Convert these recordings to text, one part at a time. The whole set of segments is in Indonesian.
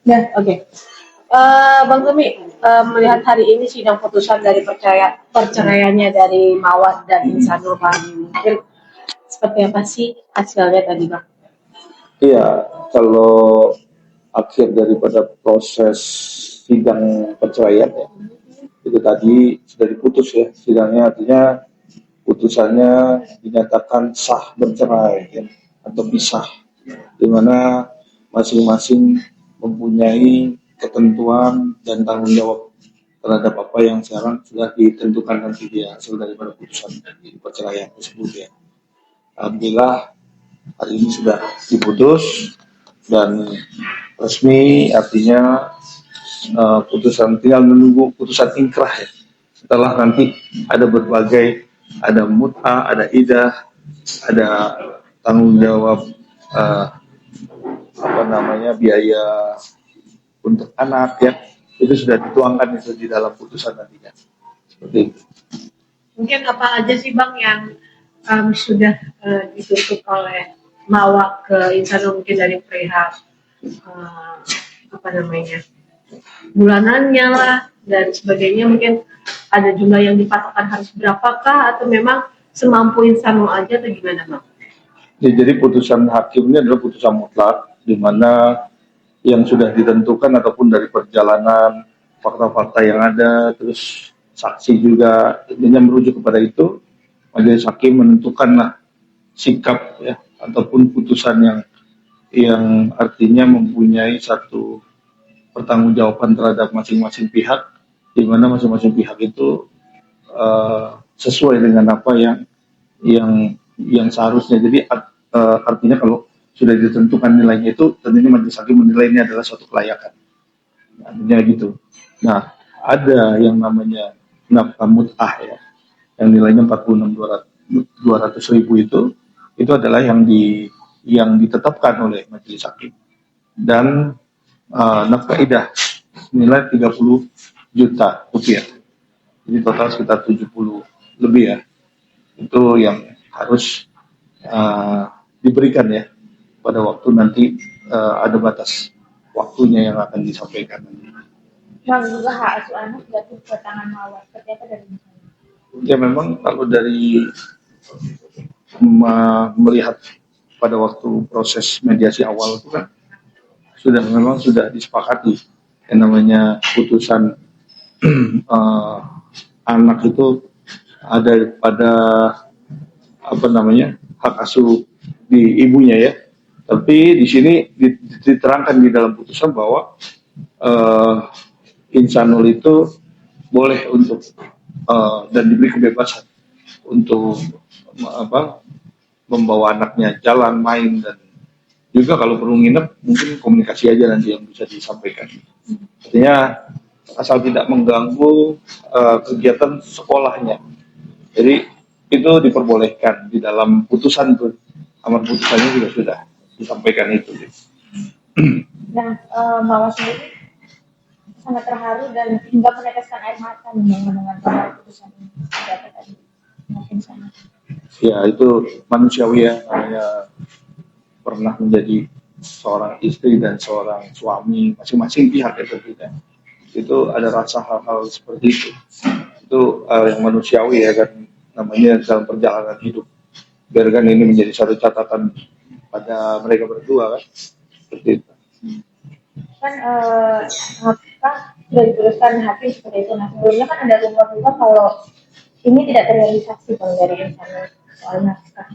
Ya, oke. Bang Tumi, melihat hari ini sidang putusan dari perceraiannya dari Mawar dan Insanul Bang, mungkin seperti apa sih hasilnya tadi Bang? Iya, kalau akhir daripada proses sidang perceraian ya, itu tadi sudah diputus ya sidangnya, artinya putusannya dinyatakan sah bercerai ya, atau pisah, di mana masing-masing mempunyai ketentuan dan tanggung jawab terhadap apa yang sekarang sudah ditentukan nanti dia hasil daripada putusan dari perceraian tersebut ya. Alhamdulillah hari ini sudah diputus dan resmi, artinya putusan tinggal menunggu putusan inkrah ya. Setelah nanti ada berbagai, ada muta, ada idah, ada tanggung jawab eh, biaya untuk anak ya, itu sudah dituangkan itu di dalam putusan nantinya seperti itu. Mungkin apa aja sih Bang yang sudah dituntut oleh Mawar ke Insanul, mungkin dari perihal uh, apa namanya bulanannya lah dan sebagainya, mungkin ada jumlah yang dipatokkan harus berapakah atau memang semampu Insanul aja atau gimana Bang? Ya, jadi putusan hakim ini adalah putusan mutlak di mana yang sudah ditentukan ataupun dari perjalanan fakta-fakta yang ada, terus saksi juga, intinya merujuk kepada itu, majelis hakim menentukanlah sikap ya ataupun putusan yang artinya mempunyai satu pertanggungjawaban terhadap masing-masing pihak, di mana masing-masing pihak itu sesuai dengan apa yang seharusnya. Jadi artinya kalau sudah ditentukan nilainya itu, tentunya majelis hakim menilai ini adalah suatu kelayakan. Artinya gitu. Nah, ada yang namanya nafkah mut'ah ya, yang nilainya 46.200.000 itu adalah yang ditetapkan oleh majelis hakim. Dan nafkah idah nilai 30 juta rupiah. Jadi total sekitar 70 lebih ya. Itu yang harus diberikan ya pada waktu nanti, ada batas waktunya yang akan disampaikan nanti. Bang, juga hak asuh anak jatuh ke tangan Mawar, seperti apa dari misalnya? Ya memang kalau dari melihat pada waktu proses mediasi awal itu kan memang sudah disepakati yang namanya putusan anak itu ada pada hak asuh di ibunya ya. Tapi di sini diterangkan di dalam putusan bahwa Insanul itu boleh untuk dan diberi kebebasan untuk membawa anaknya jalan main, dan juga kalau perlu nginep mungkin komunikasi aja nanti yang bisa disampaikan. Artinya asal tidak mengganggu kegiatan sekolahnya. Jadi itu diperbolehkan di dalam putusan tuh, amar putusannya juga sudah disampaikan itu. Nah, Mawar sendiri sangat terharu dan hingga meneteskan air mata mendengar putusan ini. Apa tadi? Mungkin sama. Ya itu manusiawi ya, namanya pernah menjadi seorang istri dan seorang suami, masing-masing pihak ya tentunya. Itu ada rasa hal-hal seperti itu. Itu yang manusiawi ya kan, namanya dalam perjalanan hidup. Biarkan ini menjadi satu catatan pada mereka berdua kan, seperti itu. Kan apa sudah diputuskan hakim seperti itu. Nah sebelumnya kan ada rumor-rumor kalau ini tidak terrealisasi kalau dari Insanul soal naskah.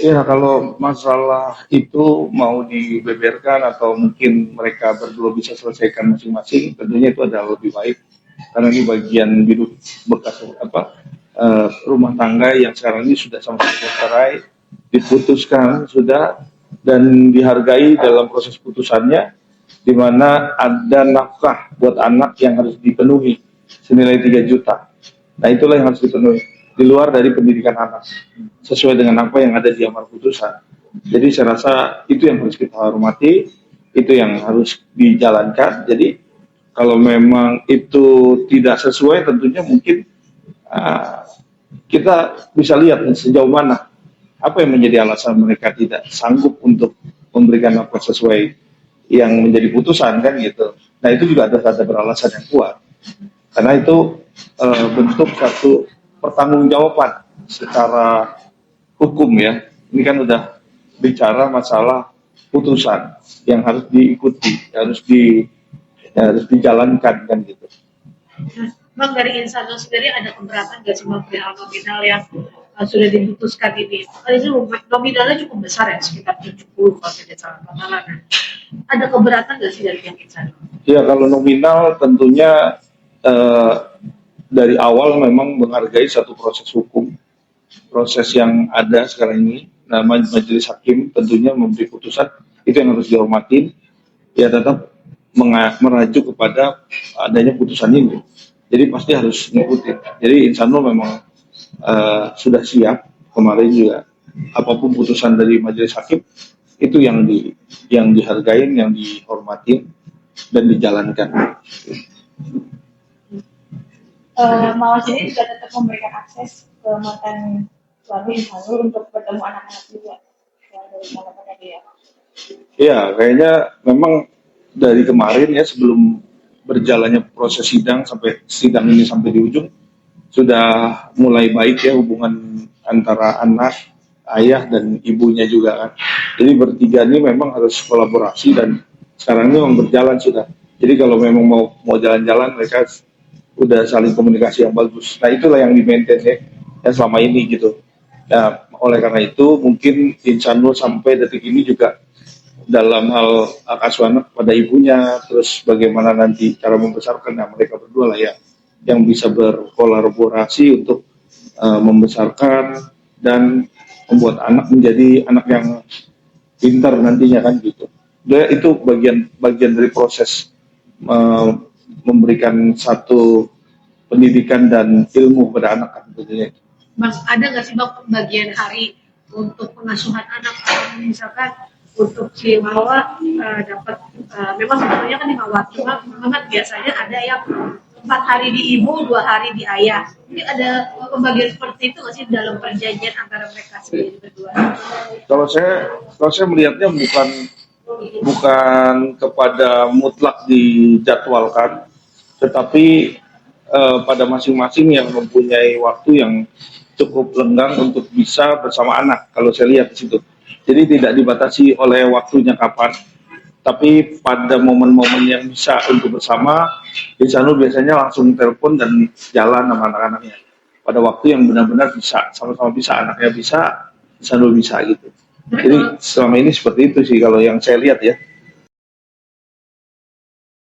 Ya kalau masalah itu mau dibeberkan atau mungkin mereka berdua bisa selesaikan masing-masing, tentunya itu adalah lebih baik karena ini bagian hidup bekas rumah tangga yang sekarang ini sudah sama-sama cerai, diputuskan sudah dan dihargai dalam proses putusannya, di mana ada nafkah buat anak yang harus dipenuhi senilai 3 juta. Nah itulah yang harus dipenuhi di luar dari pendidikan anak sesuai dengan apa yang ada di amar putusan. Jadi saya rasa itu yang harus kita hormati, itu yang harus dijalankan. Jadi kalau memang itu tidak sesuai, tentunya mungkin kita bisa lihat sejauh mana apa yang menjadi alasan mereka tidak sanggup untuk memberikan nafkah sesuai yang menjadi putusan kan gitu. Nah itu juga ada beralasan yang kuat karena itu bentuk satu pertanggungjawaban secara hukum ya. Ini kan udah bicara masalah putusan yang harus diikuti, harus dijalankan kan gitu. Bang, dari Insano sendiri ada keberatan nggak sih Bang perihal nominal yang sudah diputuskan ini? Ini nominalnya cukup besar ya, sekitar 70 kalau tidak salah totalan. Ada keberatan nggak sih dari pihak Insano? Ya kalau nominal tentunya eh, dari awal memang menghargai satu proses hukum, proses yang ada sekarang ini. Nah majelis hakim tentunya memberi putusan itu yang harus dihormatin. Ya tetap merajuk kepada adanya putusan ini. Jadi pasti harus ngikutin. Jadi Insanul memang sudah siap kemarin juga apapun putusan dari majelis hakim itu yang dihargain, yang dihormatin dan dijalankan. Mawar sendiri juga tetap memberikan akses ke mantan suami Insanul untuk bertemu anak-anak juga. Ya, dari tanggapannya dia. Iya, kayaknya memang dari kemarin ya sebelum berjalannya proses sidang sampai sidang ini sampai di ujung sudah mulai baik ya hubungan antara anak, ayah dan ibunya juga kan. Jadi bertiga ini memang harus kolaborasi dan sekarang ini memang berjalan sudah. Jadi kalau memang mau jalan-jalan mereka udah saling komunikasi yang bagus. Nah itulah yang di-maintain ya selama ini gitu. Nah, oleh karena itu mungkin Insanul sampai detik ini juga dalam hal asuh anak pada ibunya, terus bagaimana nanti cara membesarkan, nah mereka berdua lah ya yang bisa berkolaborasi untuk membesarkan dan membuat anak menjadi anak yang pintar nantinya kan gitu. Itu bagian dari proses memberikan satu pendidikan dan ilmu kepada anak kan tentunya. Bang, ada nggak sih Bang pembagian hari untuk pengasuhan anak? Misalkan untuk si Mawa dapat memang sebenarnya kan 5 waktu, memang biasanya ada yang 4 hari di ibu, 2 hari di ayah. Ini ada pembagian seperti itu nggak sih dalam perjanjian antara mereka sendiri berdua? Kalau saya melihatnya bukan kepada mutlak dijadwalkan, tetapi pada masing-masing yang mempunyai waktu yang cukup lenggang untuk bisa bersama anak. Kalau saya lihat di situ, jadi tidak dibatasi oleh waktunya kapan, tapi pada momen-momen yang bisa untuk bersama, Insanul biasanya langsung telepon dan jalan sama anak-anaknya pada waktu yang benar-benar bisa, sama-sama bisa, anaknya bisa, Insanul bisa gitu. Jadi selama ini seperti itu sih kalau yang saya lihat ya.